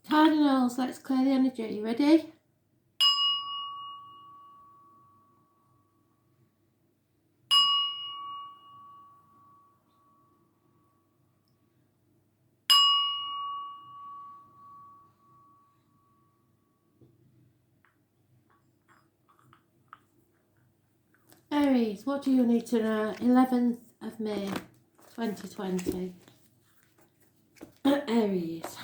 Cardinals, let's clear the energy. Are you ready? Aries, what do you need to know? 11th of May 2020. Aries.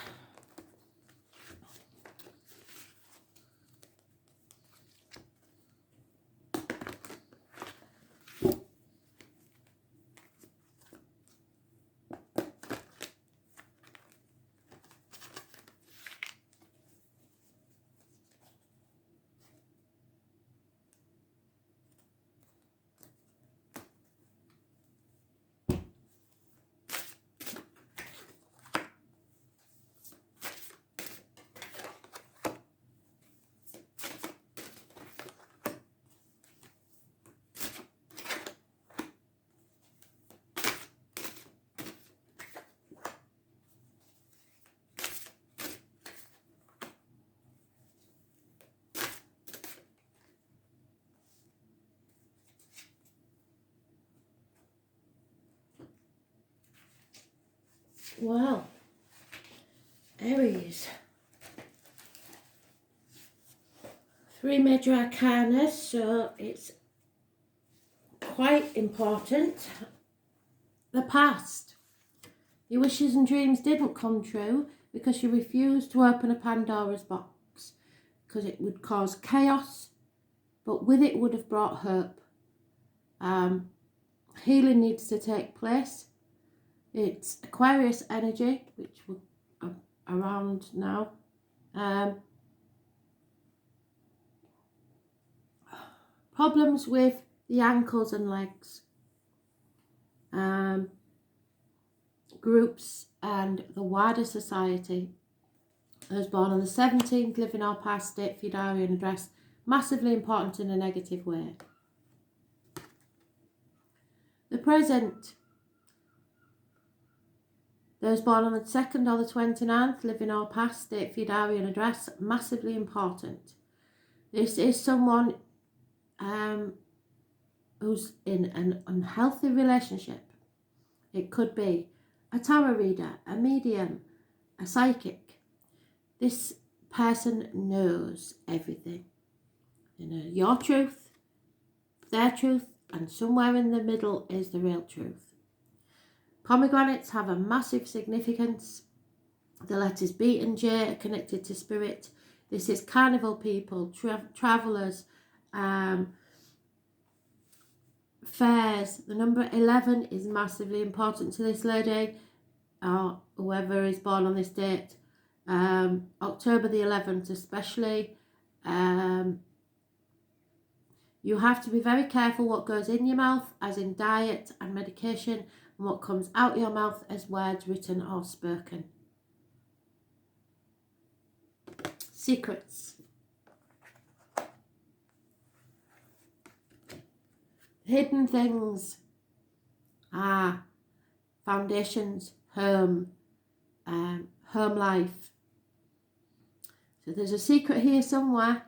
Well, Aries. 3 major arcana, so it's quite important. The past. Your wishes and dreams didn't come true because you refused to open a Pandora's box because it would cause chaos, but with it would have brought hope. Healing needs to take place. It's Aquarius energy, which we're around now. Problems with the ankles and legs. Groups and the wider society. I was born on the 17th, living our past, date for your diary and address. Massively important in a negative way. The present. Those born on the 2nd or the 29th, living our past, date for your diary and address. Massively important. This is someone who's in an unhealthy relationship. It could be a tarot reader, a medium, a psychic. This person knows everything. You know, your truth, their truth, and somewhere in the middle is the real truth. Pomegranates have a massive significance. The letters B and J are connected to spirit. This is carnival people, travellers, fairs. The number 11 is massively important to this lady, or whoever is born on this date. October the 11th especially. You have to be very careful what goes in your mouth, as in diet and medication, and what comes out your mouth as words written or spoken. Secrets. Hidden things. Foundations, home life. So there's a secret here somewhere.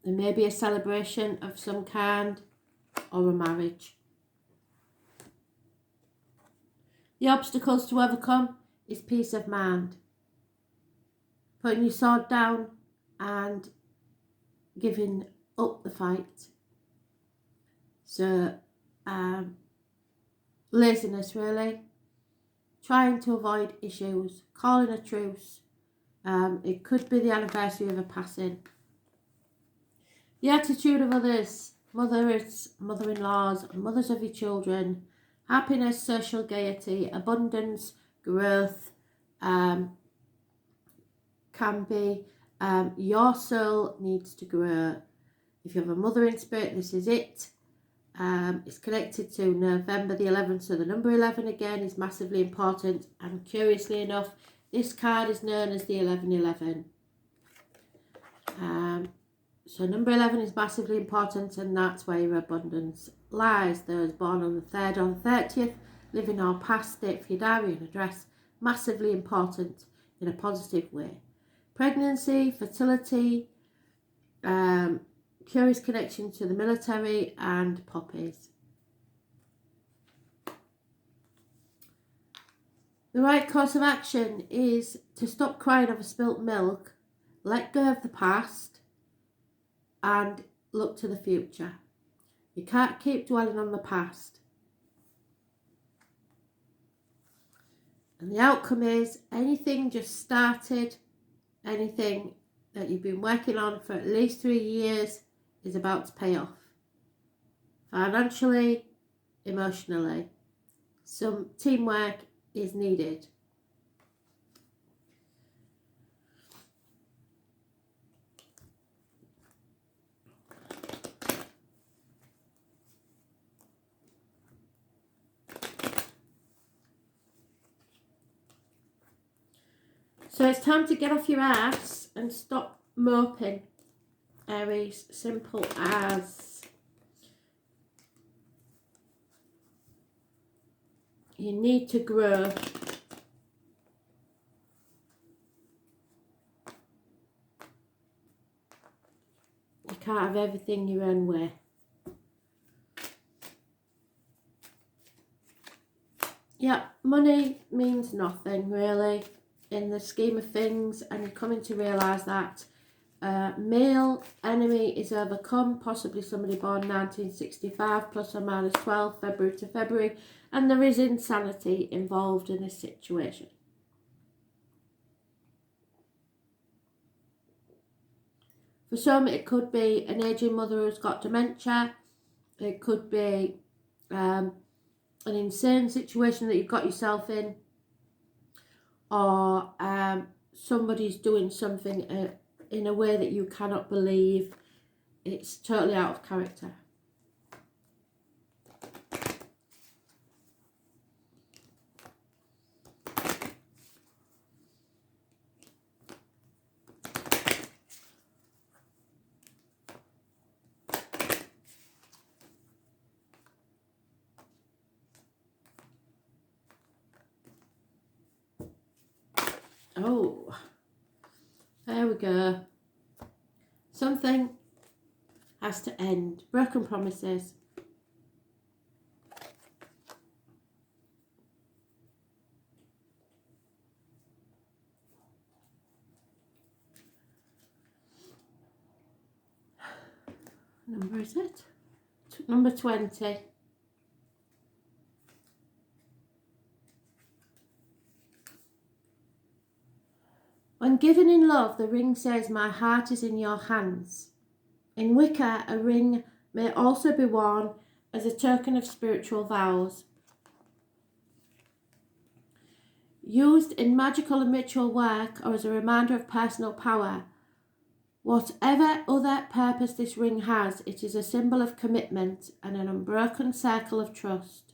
There may be a celebration of some kind or a marriage. The obstacles to overcome is peace of mind. Putting your sword down and giving up the fight. So, laziness really. Trying to avoid issues. Calling a truce. It could be the anniversary of a passing. The attitude of others, mothers, mother-in-laws, mothers of your children, happiness, social gaiety, abundance, growth, can be, your soul needs to grow. If you have a mother in spirit, this is it. It's connected to November the 11th, so the number 11 again is massively important, and curiously enough, this card is known as the 1111. So number 11 is massively important, and that's where your abundance lies. Those born on the 3rd or the 30th, living our past, date for your diary and address, massively important in a positive way. Pregnancy, fertility, curious connection to the military, and puppies. The right course of action is to stop crying over spilt milk, let go of the past, and look to the future. You can't keep dwelling on the past. And the outcome is anything just started, anything that you've been working on for at least 3 years is about to pay off. Financially, emotionally. Some teamwork is needed. So it's time to get off your ass and stop moping, Aries. Simple as. You need to grow. You can't have everything your own way. Yeah, money means nothing really in the scheme of things, and you're coming to realise that male enemy is overcome, possibly somebody born 1965 plus or minus 12 February to February, and there is insanity involved in this situation. For some it could be an aging mother who's got dementia, it could be an insane situation that you've got yourself in, or somebody's doing something in a way that you cannot believe. It's totally out of character. Oh, there we go. Something has to end. Broken promises. Number is it? Number 20. When given in love, the ring says, "My heart is in your hands." In Wicca, a ring may also be worn as a token of spiritual vows. Used in magical and ritual work or as a reminder of personal power. Whatever other purpose this ring has, it is a symbol of commitment and an unbroken circle of trust.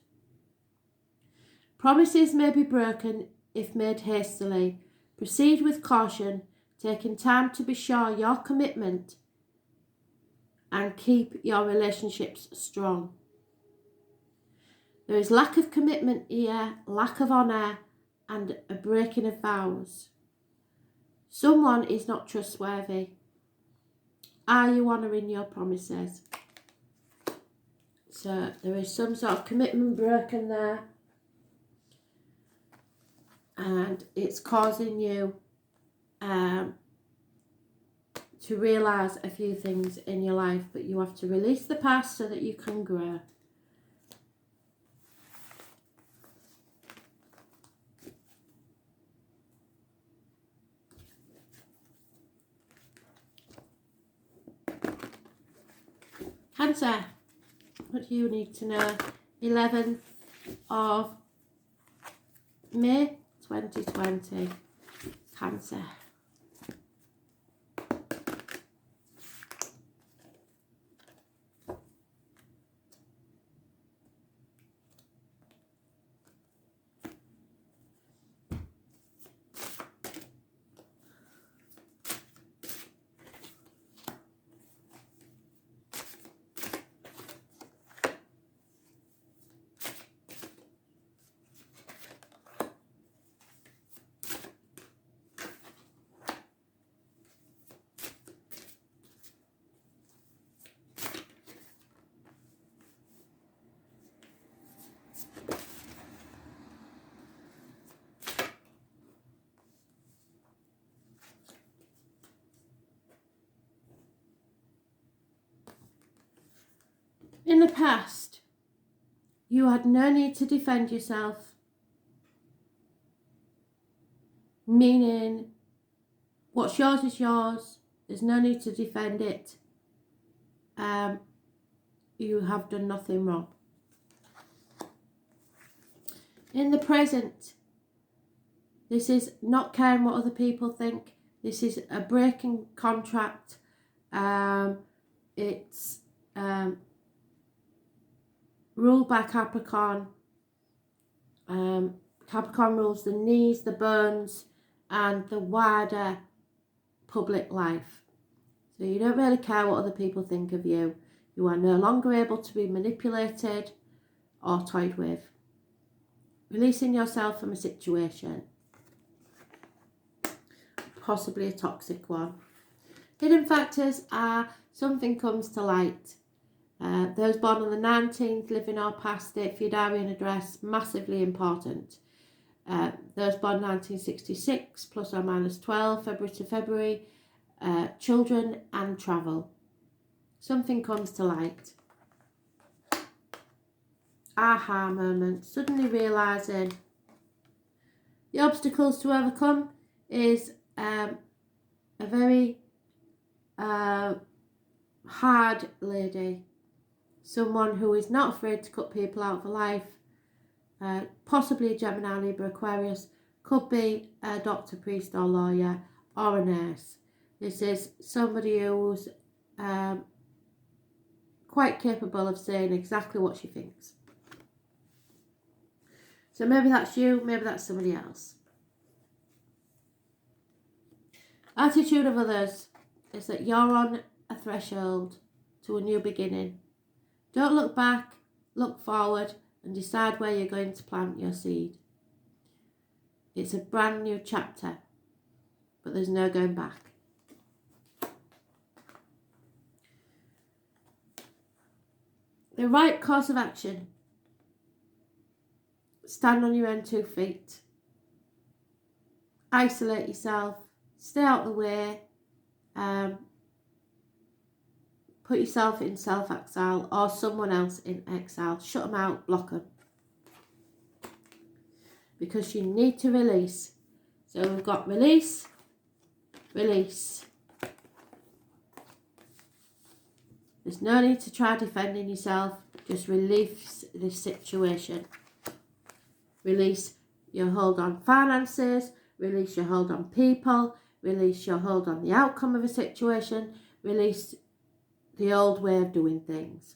Promises may be broken if made hastily. Proceed with caution, taking time to be sure your commitment and keep your relationships strong. There is lack of commitment here, lack of honour, and a breaking of vows. Someone is not trustworthy. Are you honouring your promises? So there is some sort of commitment broken there, and it's causing you to realise a few things in your life, but you have to release the past so that you can grow. Cancer, what do you need to know? 11th of May 2020. Cancer. In the past, you had no need to defend yourself, meaning what's yours is yours. There's no need to defend it. You have done nothing wrong. In the present, this is not caring what other people think. This is a breaking contract. It's ruled by Capricorn. Capricorn rules the knees, the bones, and the wider public life. So you don't really care what other people think of you. You are no longer able to be manipulated or toyed with. Releasing yourself from a situation, possibly a toxic one. Hidden factors are something comes to light. Those born on the 19th, living or past it, Fudarian address, massively important. Those born 1966, plus or minus 12, February to February, children and travel. Something comes to light. Aha moment, suddenly realising. The obstacles to overcome is a very hard lady. Someone who is not afraid to cut people out of her life. Possibly a Gemini, Libra, Aquarius. Could be a doctor, priest or lawyer or a nurse. This is somebody who's quite capable of saying exactly what she thinks. So maybe that's you, maybe that's somebody else. Attitude of others is that you're on a threshold to a new beginning. Don't look back, look forward and decide where you're going to plant your seed. It's a brand new chapter, but there's no going back. The right course of action. Stand on your own 2 feet. Isolate yourself. Stay out of the way. Put yourself in self-exile or someone else in exile. Shut them out, block them. Because you need to release. So we've got release, release. There's no need to try defending yourself. Just release this situation. Release your hold on finances. Release your hold on people. Release your hold on the outcome of a situation. Release the old way of doing things.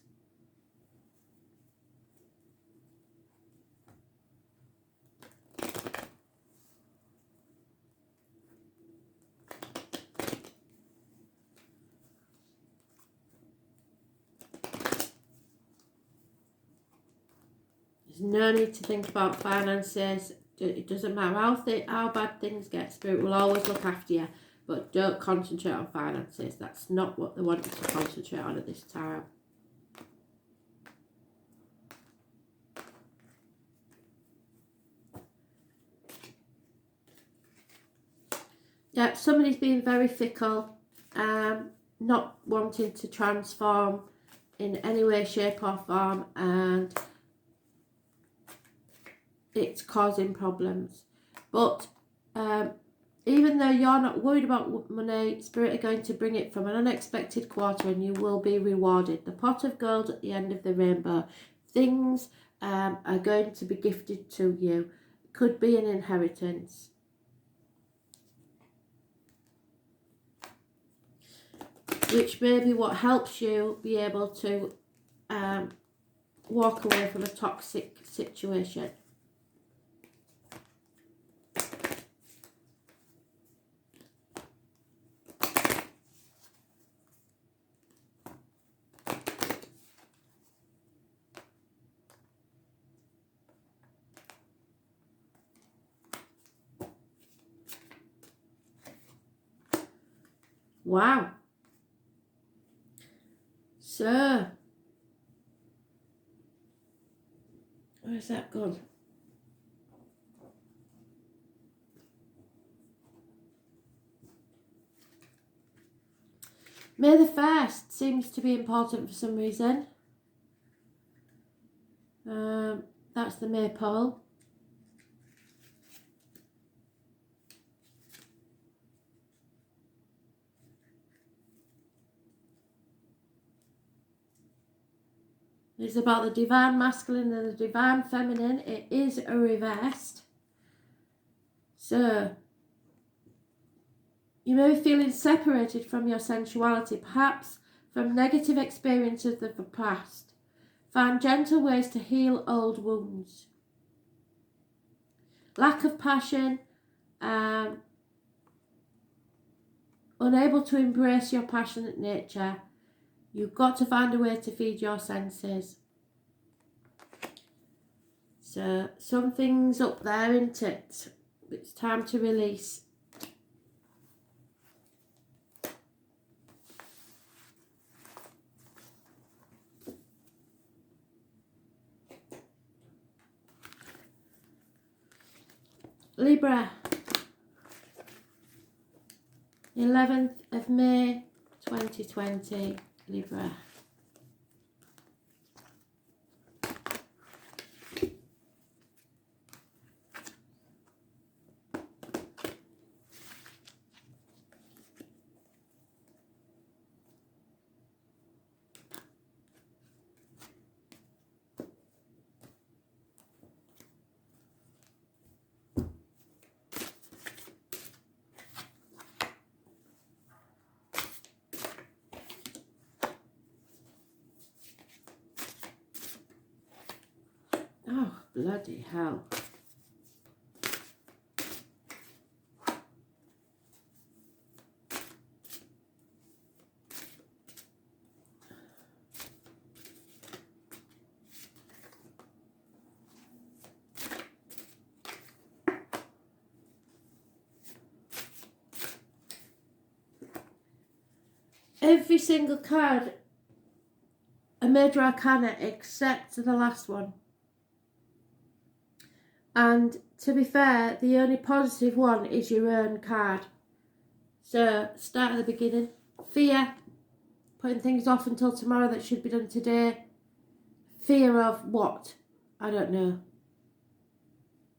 There's no need to think about finances. It doesn't matter how bad things get. Spirit will always look after you. But don't concentrate on finances. That's not what they want you to concentrate on at this time. Yeah, somebody's being very fickle. Not wanting to transform in any way, shape or form. And it's causing problems. But even though you're not worried about money, Spirit are going to bring it from an unexpected quarter and you will be rewarded. The pot of gold at the end of the rainbow. Things are going to be gifted to you. Could be an inheritance. Which may be what helps you be able to walk away from a toxic situation. Wow. So, where's that gone? May the 1st seems to be important for some reason. That's the maypole. It's about the divine masculine and the divine feminine. It is reversed. So, you may be feeling separated from your sensuality, perhaps from negative experiences of the past. Find gentle ways to heal old wounds. Lack of passion, unable to embrace your passionate nature. You've got to find a way to feed your senses. So something's up there, isn't it? It's time to release. Libra, 11th of May 2020, Libra. Oh, bloody hell. Every single card, a major arcana except the last one. And to be fair, the only positive one is your own card. So start at the beginning. Fear, putting things off until tomorrow that should be done today. Fear of what? I don't know.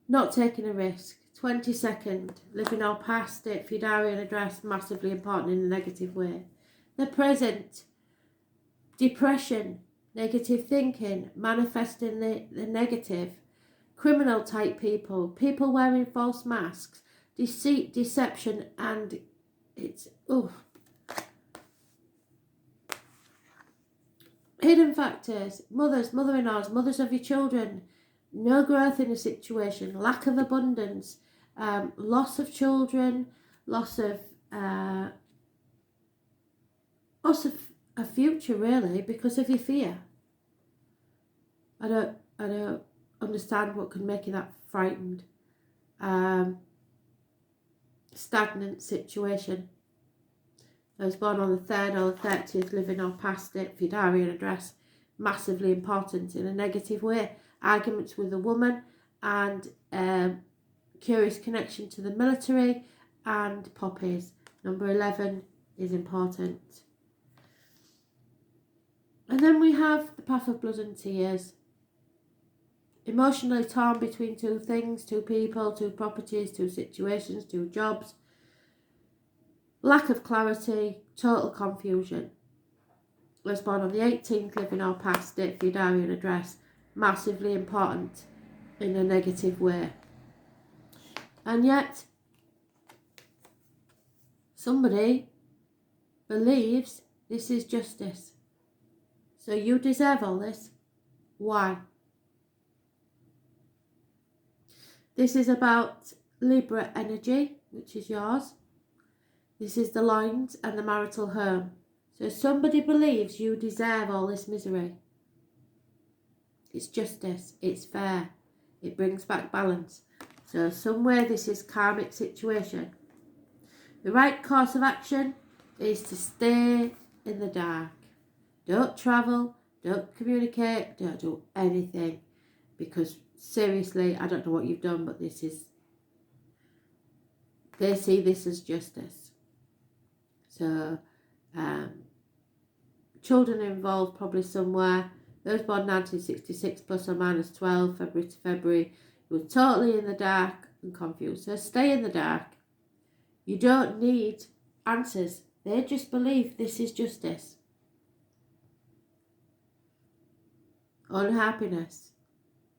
Not taking a risk. 22nd, living or past it for your diary and address, massively important in a negative way. The present, depression, negative thinking, manifesting the negative. Criminal type people, people wearing false masks, deceit, deception, and it's, hidden factors, mothers, mother-in-laws, mothers of your children, no growth in a situation, lack of abundance, loss of children, loss of a future really because of your fear. I don't understand what could make you that frightened. Stagnant situation. I was born on the 3rd or the 30th, living or past it for your diary and address, massively important in a negative way. Arguments with a woman and curious connection to the military and poppies. Number 11 is important. And then we have the path of blood and tears. Emotionally torn between two things, two people, two properties, two situations, two jobs. Lack of clarity, total confusion. I was born on the 18th, living or past it for your diary and address. Massively important in a negative way. And yet, somebody believes this is justice. So you deserve all this. Why? This is about Libra energy, which is yours. This is the loins and the marital home. So somebody believes you deserve all this misery. It's justice. It's fair. It brings back balance. So somewhere this is karmic situation. The right course of action is to stay in the dark. Don't travel. Don't communicate. Don't do anything. Because seriously, I don't know what you've done, but they see this as justice. So, children involved probably somewhere, Those born 1966 plus or minus 12, February to February, you were totally in the dark and confused. So stay in the dark. You don't need answers. They just believe this is justice. Unhappiness.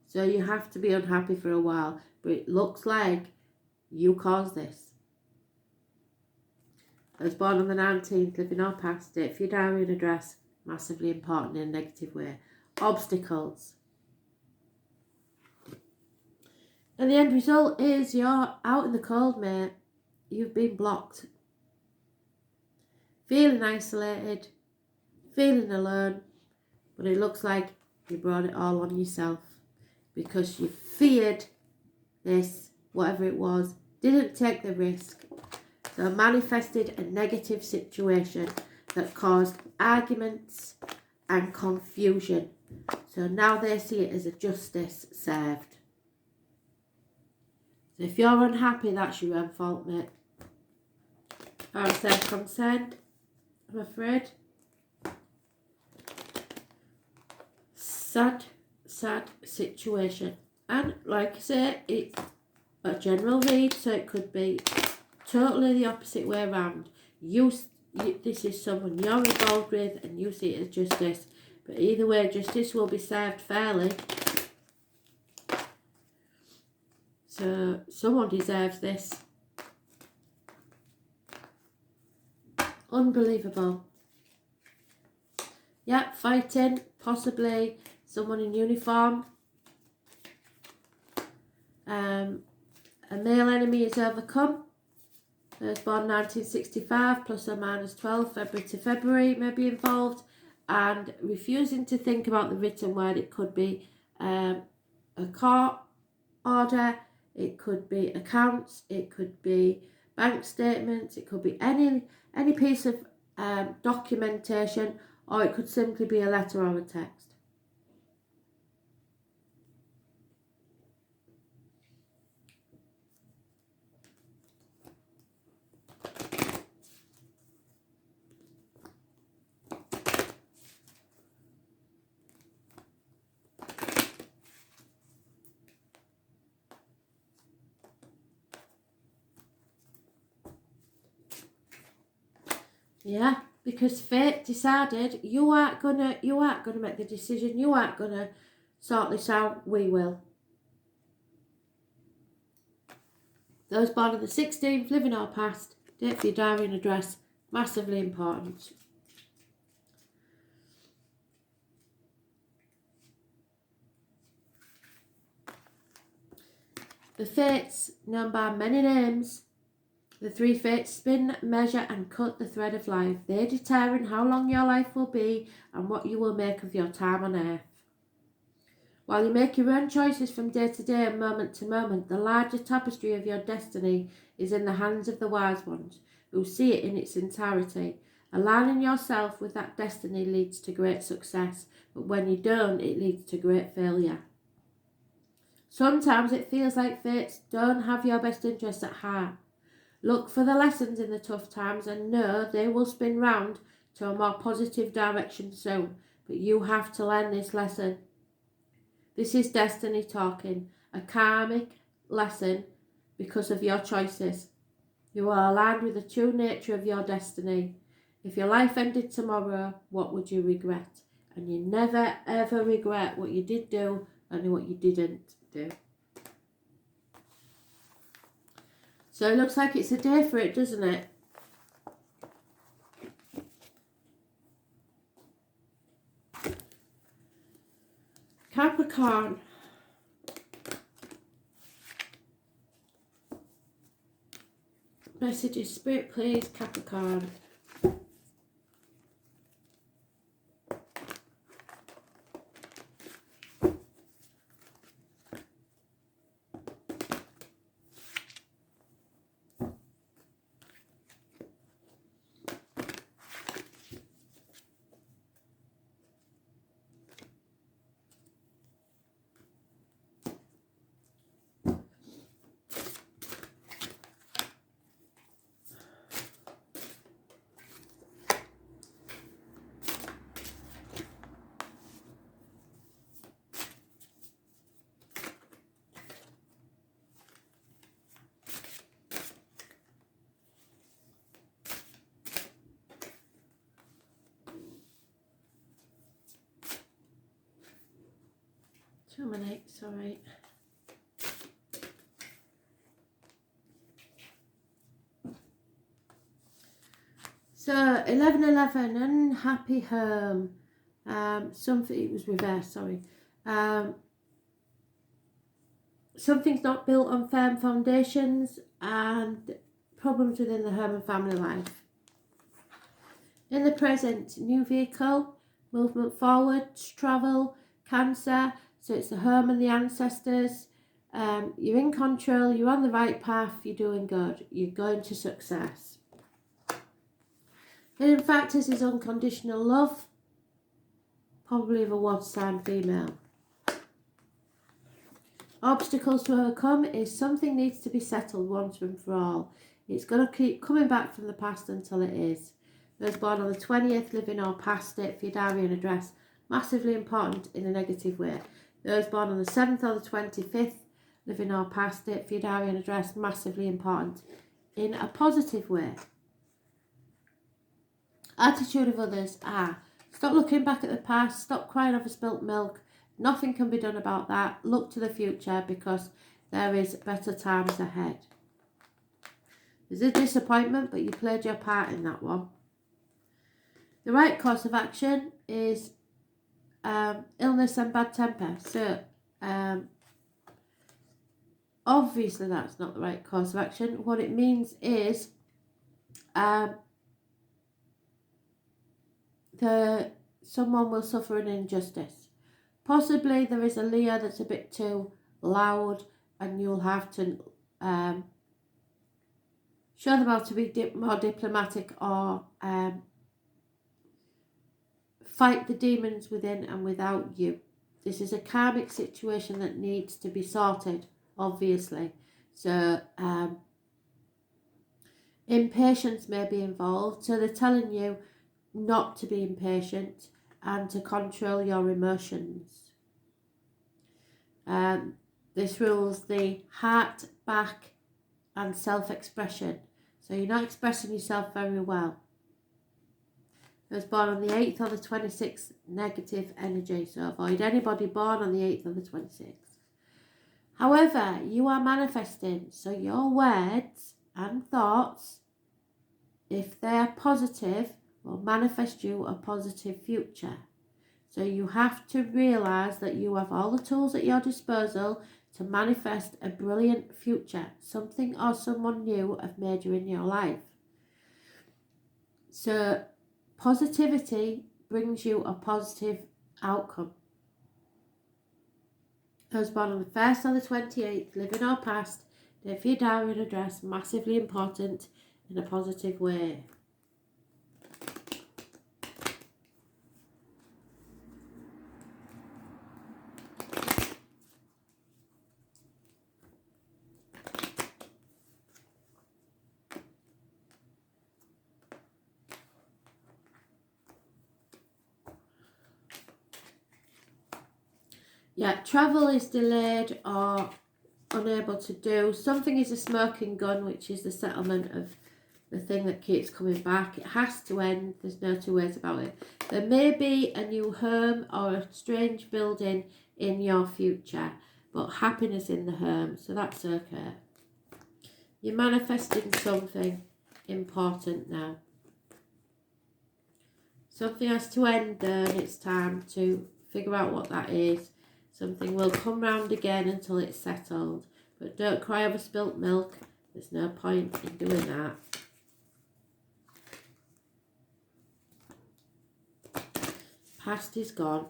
So you have to be unhappy for a while. But it looks like you caused this. I was born on the 19th, living or past it. For your diary and address, massively important in a negative way. Obstacles. And the end result is you're out in the cold, mate. You've been blocked. Feeling isolated. Feeling alone. But it looks like you brought it all on yourself. Because you feared this, whatever it was, didn't take the risk. So manifested a negative situation that caused arguments and confusion. So now they see it as a justice served. So if you're unhappy, that's your own fault, mate. I'm self-concerned, I'm afraid. Sad situation. And like I say, it's a general read, so it could be totally the opposite way around. This is someone you're involved with and you see it as justice. But either way, justice will be served fairly. So someone deserves this. Unbelievable. Yep, fighting, possibly someone in uniform. A male enemy is overcome. Those born 1965 plus or minus 12, February to February may be involved. And refusing to think about the written word. It could be a court order, it could be accounts, it could be bank statements, it could be any piece of documentation, or it could simply be a letter or a text. Yeah, because fate decided you aren't gonna make the decision, you aren't gonna sort this out, we will. Those born on the 16th, living or past, date for your diary and address, massively important. The fates, known by many names, the three fates spin, measure and cut the thread of life. They determine how long your life will be and what you will make of your time on earth. While you make your own choices from day to day and moment to moment, the larger tapestry of your destiny is in the hands of the wise ones, who see it in its entirety. Aligning yourself with that destiny leads to great success, but when you don't, it leads to great failure. Sometimes it feels like fates don't have your best interests at heart. Look for the lessons in the tough times and know they will spin round to a more positive direction soon, but you have to learn this lesson. This is destiny talking, a karmic lesson because of your choices. You are aligned with the true nature of your destiny. If your life ended tomorrow, what would you regret? And you never ever regret what you did do and what you didn't do. So it looks like it's a day for it, doesn't it? Capricorn. Messages, Spirit, please, Capricorn. Too many, sorry. So 11:11, unhappy home. Something, it was reversed, sorry. Something's not built on firm foundations and problems within the home and family life. In the present, new vehicle, movement forwards, travel, Cancer, so it's the home and the ancestors. You're in control, you're on the right path, you're doing good, you're going to success. Hidden factors is unconditional love, probably of a water sign female. Obstacles to overcome is something needs to be settled once and for all. It's going to keep coming back from the past until it is. Those born on the 20th, living or past it for your diary and address, massively important in a negative way. Those born on the 7th or the 25th, living or past it for your diary and address, massively important in a positive way. Attitude of others are, stop looking back at the past, stop crying over spilt milk. Nothing can be done about that. Look to the future because there is better times ahead. There's a disappointment, but you played your part in that one. The right course of action is illness and bad temper. So, obviously that's not the right course of action. What it means is someone will suffer an injustice. Possibly there is a Leo that's a bit too loud and you'll have to show them how to be more diplomatic or fight the demons within and without you. This is a karmic situation that needs to be sorted, obviously. So impatience may be involved. So they're telling you not to be impatient and to control your emotions. This rules the heart, back and self-expression. So you're not expressing yourself very well. Those born on the 8th or the 26th, negative energy. So avoid anybody born on the 8th or the 26th. However, you are manifesting. So your words and thoughts, if they're positive, will manifest you a positive future. So you have to realise that you have all the tools at your disposal to manifest a brilliant future. Something or someone new have made you in your life. So positivity brings you a positive outcome. Those born on the 1st or the 28th, living or past, date for your diary and address, massively important in a positive way. Yeah, travel is delayed or unable to do. Something is a smoking gun, which is the settlement of the thing that keeps coming back. It has to end. There's no two ways about it. There may be a new home or a strange building in your future, but happiness in the home, so that's okay. You're manifesting something important now. Something has to end there and it's time to figure out what that is. Something will come round again until it's settled. But don't cry over spilt milk. There's no point in doing that. Past is gone.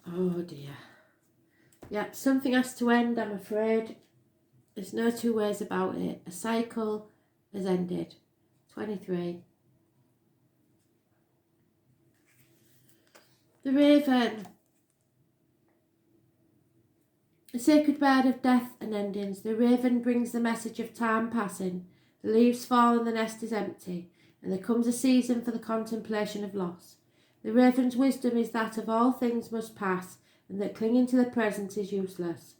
Oh dear. Yep, something has to end, I'm afraid. There's no two ways about it. A cycle has ended. 23. The Raven. A sacred bird of death and endings. The raven brings the message of time passing. The leaves fall and the nest is empty. And there comes a season for the contemplation of loss. The raven's wisdom is that of all things must pass, and that clinging to the present is useless.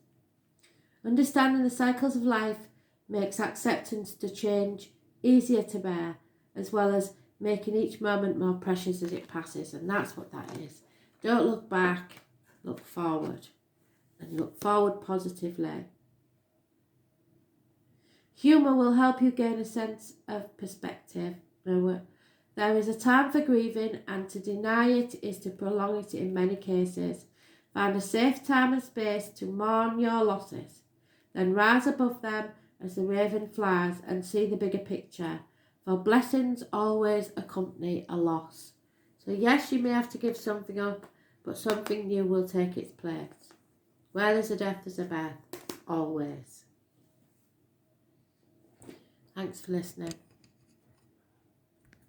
Understanding the cycles of life makes acceptance to change easier to bear, as well as making each moment more precious as it passes. And that's what that is. Don't look back, look forward, and look forward positively. Humour will help you gain a sense of perspective. There is a time for grieving, and to deny it is to prolong it in many cases. Find a safe time and space to mourn your losses. Then rise above them as the raven flies and see the bigger picture. For blessings always accompany a loss. So yes, you may have to give something up, but something new will take its place. Where there's a death, there's a birth. Always. Thanks for listening.